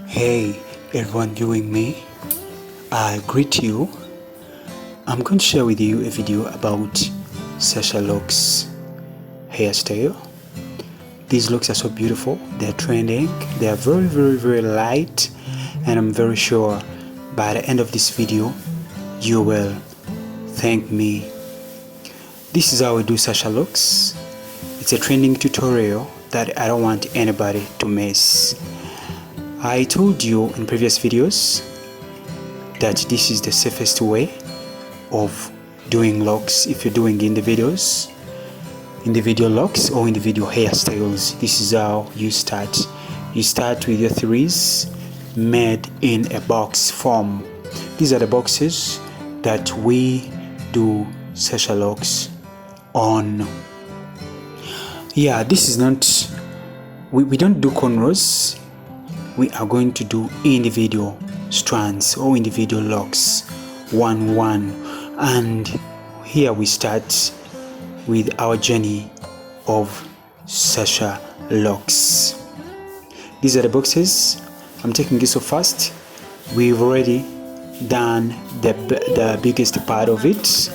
Hey everyone viewing me, I greet you. I'm going to share with you a video about Sasha Locs hairstyle. These looks are so beautiful, they're trending, they are very light, and I'm very sure by the end of this video you will thank me. This is how we do Sasha Locs. It's a trending tutorial that I don't want anybody to miss. I told you in previous videos that this is the safest way of doing locks. If you're doing individual locks or individual hairstyles, this is how you start. You start with your threes made in a box form. These are the boxes that we do Sasha Locs on. Yeah, this is not, we don't do cornrows. We are going to do individual strands or individual locks, one, and here we start with our journey of Sasha Locs. These are the boxes. I'm taking this so fast. We've already done the biggest part of it,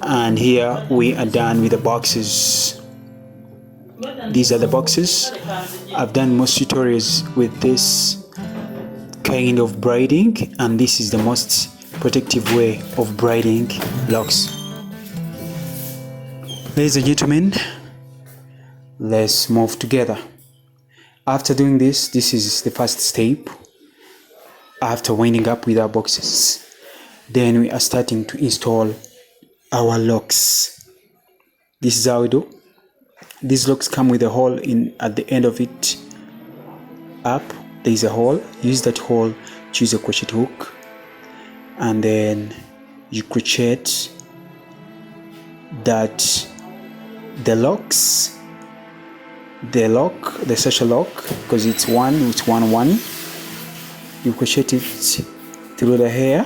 and here we are done with the boxes. These are the boxes. I've done most tutorials with this kind of braiding, and this is the most protective way of braiding locks. Ladies and gentlemen, let's move together. After doing this is the first step. After winding up with our boxes, then we are starting to install our locks. This is how we do. These locks come with a hole in at the end of it. Up there is a hole. Use that hole, choose a crochet hook, and then you crochet that the Sasha lock, because it's one, you crochet it through the hair,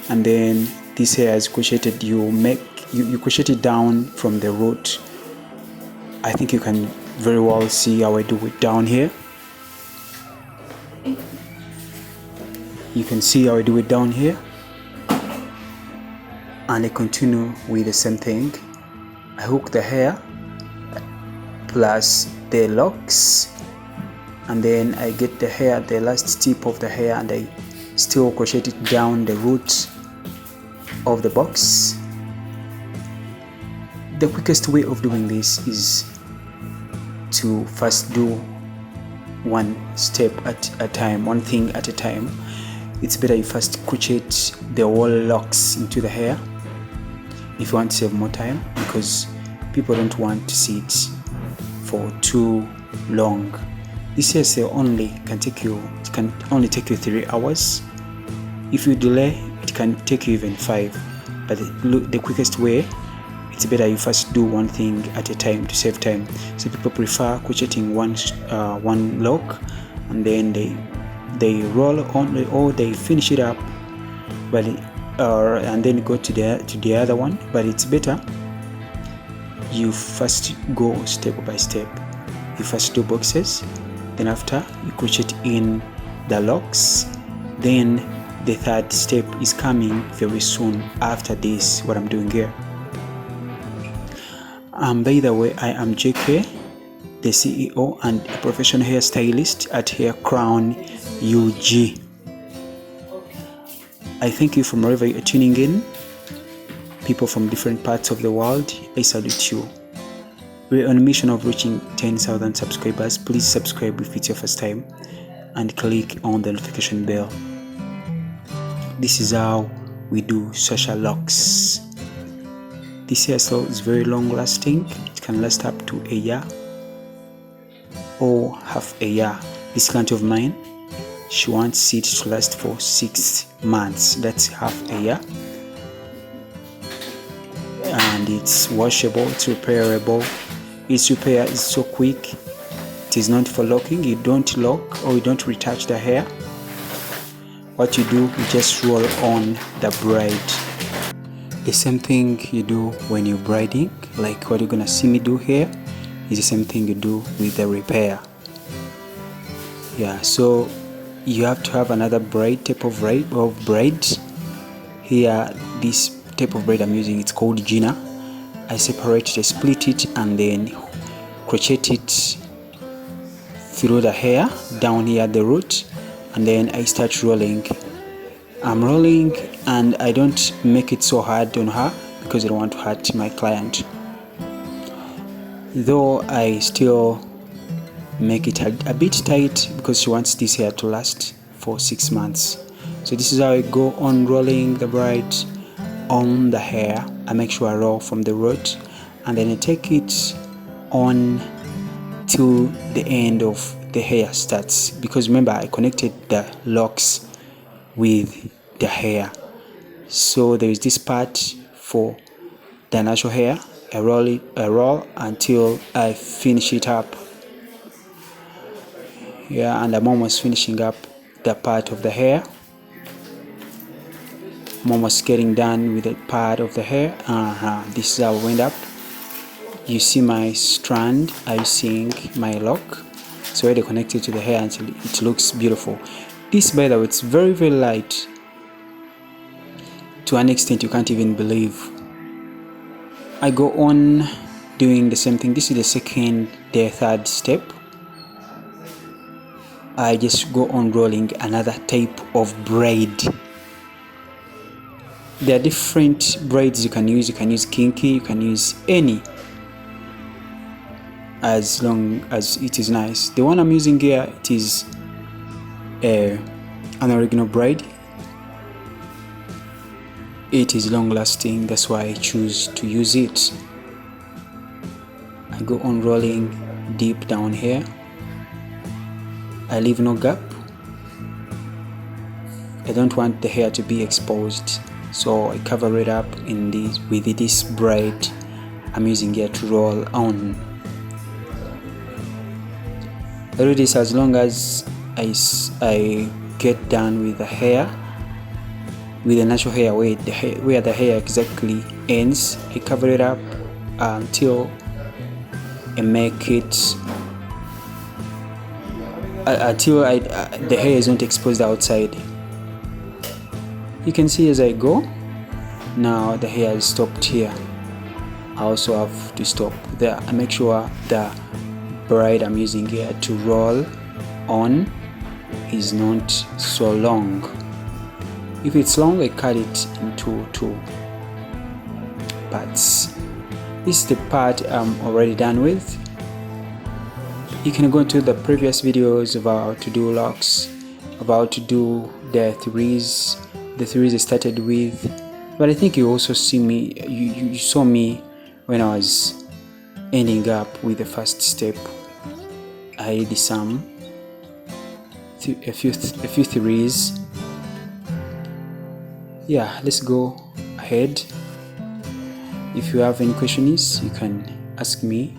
and then this hair is crocheted. You crochet it down from the root. I think you can very well see how I do it down here. You can see how I do it down here, and I continue with the same thing. I hook the hair plus the locks, and then I get the hair, the last tip of the hair, and I still crochet it down the root of the box. The quickest way of doing this is to first do one step at a time, one thing at a time. It's better you first crochet the whole locks into the hair if you want to save more time, because people don't want to see it for too long. This hairstyle can only take you 3 hours. If you delay, it can take you even 5. But the quickest way, it's better you first do one thing at a time to save time. So people prefer crocheting one lock, and then they roll on, or they finish it up, but and then go to the other one. But it's better you first go step by step. You first do boxes, then after you crochet in the locks, then the third step is coming very soon after this, what I'm doing here. By the way, I am JK, the CEO and a professional hairstylist at Hair Crown UG. I thank you from wherever you're tuning in. People from different parts of the world, I salute you. We're on a mission of reaching 10,000 subscribers. Please subscribe if it's your first time, and click on the notification bell. This is how we do Sasha Locs. This hairstyle is very long lasting. It can last up to a year or half a year. This client of mine, she wants it to last for 6 months. That's half a year. And it's washable, it's repairable. Its repair is so quick. It is not for locking. You don't lock or you don't retouch the hair. What you do, you just roll on the braid. The same thing you do when you're braiding, like what you're gonna see me do here, is the same thing you do with the repair. Yeah, so you have to have another type of braid. Here, this type of braid I'm using, it's called Gina. I separate it, split it, and then crochet it through the hair down here at the root, and then I start rolling. I'm rolling, and I don't make it so hard on her because I don't want to hurt my client, though I still make it a bit tight because she wants this hair to last for 6 months. So this is how I go on rolling the braid on the hair. I make sure I roll from the root, and then I take it on till the end of the hair starts, because remember I connected the locks with the hair. So there is this part for the natural hair. I roll until I finish it up. Yeah, and I'm almost finishing up the part of the hair. I'm almost getting done with the part of the hair. This is how I went up. You see my strand, are you seeing my lock? It's already connected to the hair until it looks beautiful. This, by the way, it's very, very light to an extent you can't even believe. I go on doing the same thing. This is the third step. I just go on rolling another type of braid. There are different braids you can use. You can use kinky, you can use any, as long as it is nice. The one I'm using here, it is an original braid. It is long lasting, that's why I choose to use it. I go on rolling deep down here. I leave no gap. I don't want the hair to be exposed, so I cover it up with this braid I'm using here to roll on. I do this as long as I get done with the hair, with the natural hair, where the hair exactly ends. I cover it up until I make it until the hair isn't exposed outside. You can see as I go, now the hair is stopped here. I also have to stop there. I make sure the braid I'm using here to roll on is not so long. If it's long, I cut it into 2 parts. This is the part I'm already done with. You can go into the previous videos of how to do locks, about to do the threes I started with, but I think you also see me, you saw me when I was ending up with the first step. I did a few threes. Yeah, let's go ahead. If you have any questions, you can ask me.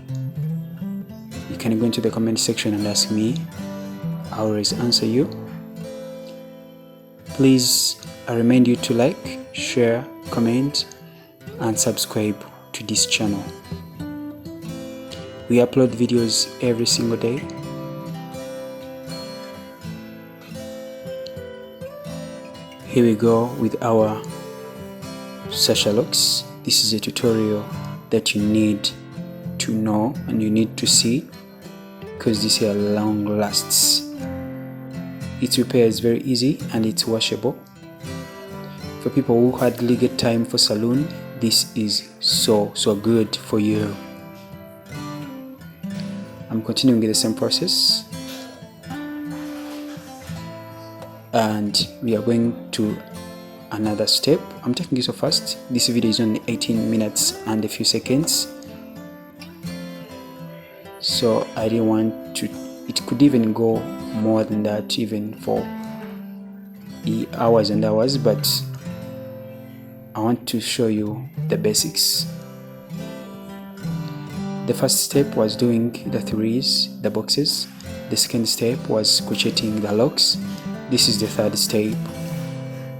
You can go into the comment section and ask me. I always answer you. Please, I remind you to like, share, comment, and subscribe to this channel. We upload videos every single day. Here we go with our Sasha locks. This is a tutorial that you need to know and you need to see, because this hair long lasts. Its repair is very easy and it's washable. For people who hardly get time for salon, this is so good for you. I'm continuing with the same process, and we are going to another step. I'm taking it so fast. This video is only 18 minutes and a few seconds, so I didn't want to, it could even go more than that, even for hours and hours, but I want to show you the basics. The first step was doing the threes, the boxes. The second step was crocheting the locks. This is the third step,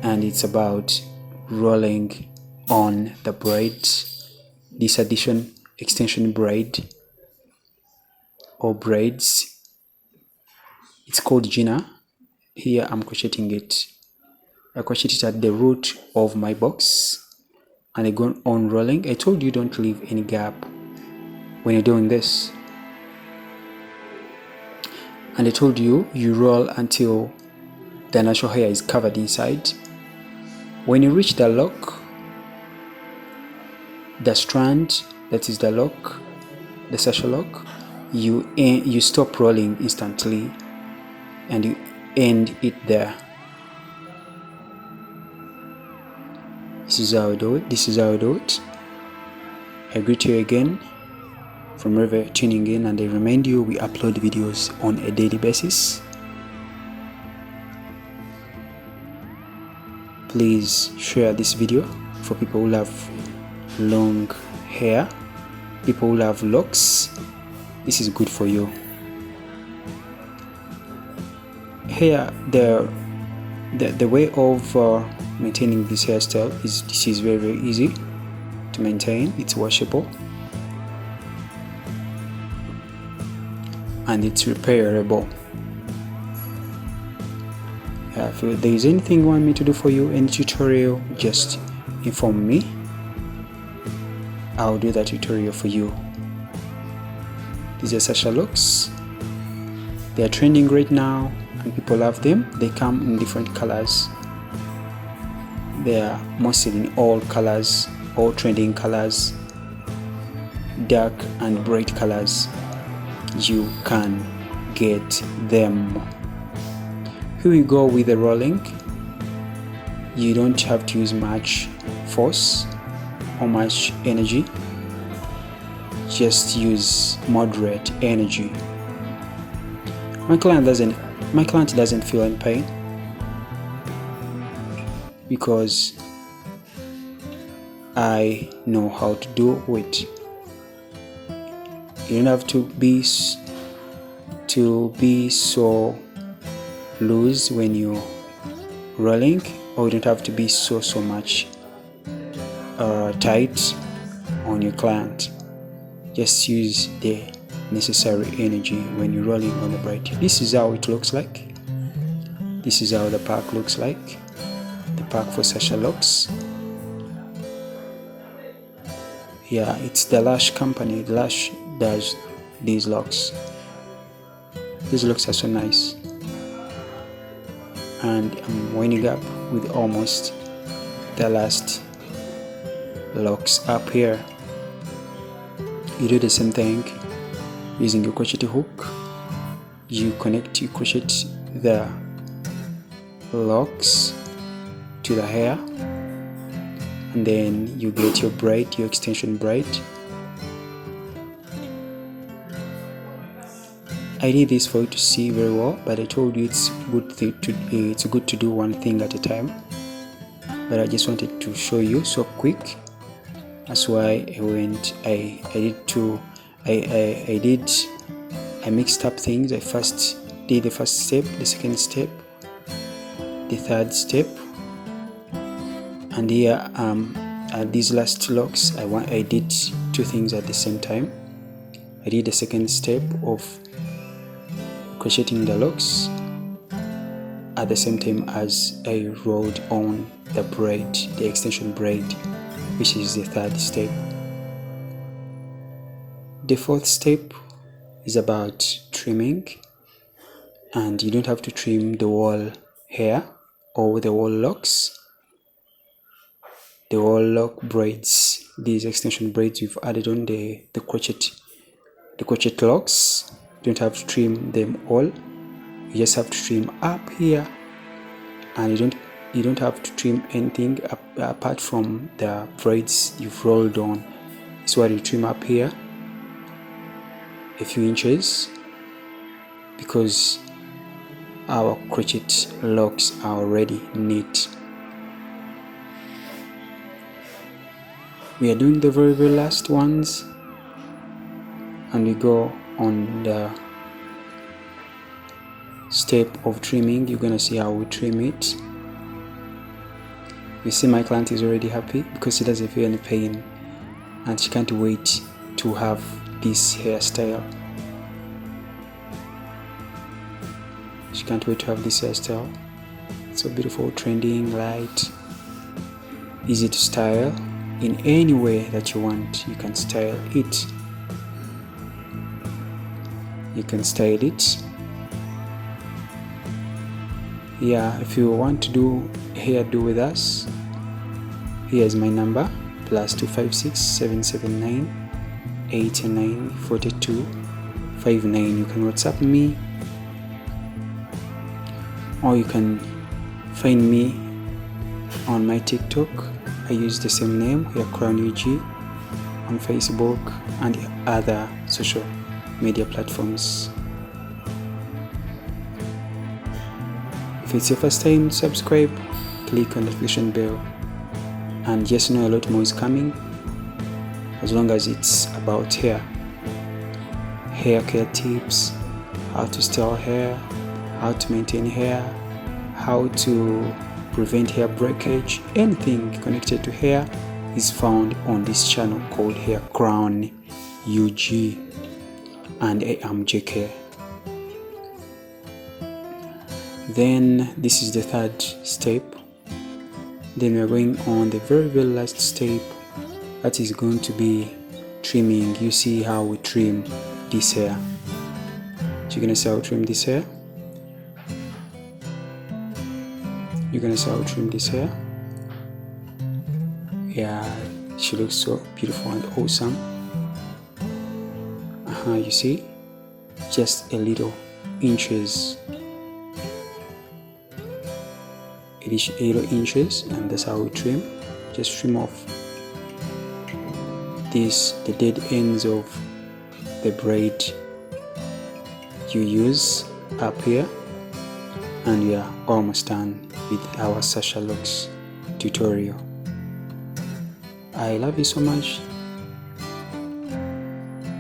and it's about rolling on the braids, this extension braid or braids. It's called Gina. Here I'm crocheting it. I crochet it at the root of my box and I go on rolling. I told you don't leave any gap when you're doing this. And I told you roll until the natural hair is covered inside. When you reach the lock, the strand, that is the lock, the Sasha lock, you stop rolling instantly and you end it there. This is how I do it. I greet you again from wherever tuning in, and I remind you we upload videos on a daily basis. Please share this video for people who love long hair, people who love locks. This is good for you. Here, the way of maintaining this hairstyle is very easy to maintain. It's washable and it's repairable. If there is anything you want me to do for you, any tutorial, just inform me. I'll do that tutorial for you. These are Sasha Locs. They are trending right now and people love them. They come in different colors. They are mostly in all colors, all trending colors, dark and bright colors. You can get them. Here we go with the rolling. You don't have to use much force or much energy. Just use moderate energy. My client doesn't feel any pain because I know how to do it. You don't have to be so loose when you're rolling, or you don't have to be so much tight on your client. Just use the necessary energy when you're rolling on the braid. This is how it looks like. This is how the pack looks like. The pack for Sasha Locs. Yeah, it's the Lash company. The Lash does these locks. These locks are so nice. And I'm winding up with almost the last locks up here. You do the same thing using your crochet hook. You crochet the locks to the hair, and then you get your braid, your extension braid. I did this for you to see very well, but I told you it's good to do one thing at a time. But I just wanted to show you so quick. That's why I mixed up things. I first did the first step, the second step, the third step, and here at these last locks I did two things at the same time. I did the second step of crocheting the locks at the same time as I rolled on the braid, the extension braid, which is the third step. The fourth step is about trimming, and you don't have to trim the whole hair or the whole locks. The whole lock braids, these extension braids you've added on the crochet locks, you don't have to trim them all. You just have to trim up here, and you don't have to trim anything apart from the braids you've rolled on. It's what you trim up here a few inches, because our crochet locks are already neat. We are doing the very last ones, and we go on the step of trimming. You're gonna see how we trim it. You see my client is already happy because she doesn't feel any pain, and she can't wait to have this hairstyle. can't wait to have this hairstyle. It's so beautiful, trending, light, easy to style in any way that you want. You can style it. You can style it. Yeah, if you want to do hairdo with us, here's my number, +256 779 89 42 59. You can WhatsApp me, or you can find me on my TikTok. I use the same name, Hair Crown UG, on Facebook and other social media platforms. If it's your first time, subscribe, click on the notification bell, and just know a lot more is coming, as long as it's about hair care tips, how to style hair, how to maintain hair, how to prevent hair breakage. Anything connected to hair is found on this channel called Hair Crown UG, and I am JK. Then this is the third step. Then we are going on the very last step, that is going to be trimming. You see how we trim this hair. So you're gonna see how we trim this hair. You're gonna see how we trim this hair. Yeah, she looks so beautiful and awesome. You see, just a little inches, and that's how we trim. Just trim off the dead ends of the braid you use up here, and we are almost done with our Sasha Locs tutorial. I love you so much.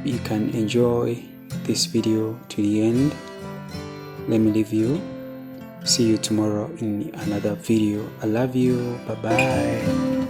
You can enjoy this video to the end. Let me leave you. See you tomorrow in another video. I love you. Bye bye.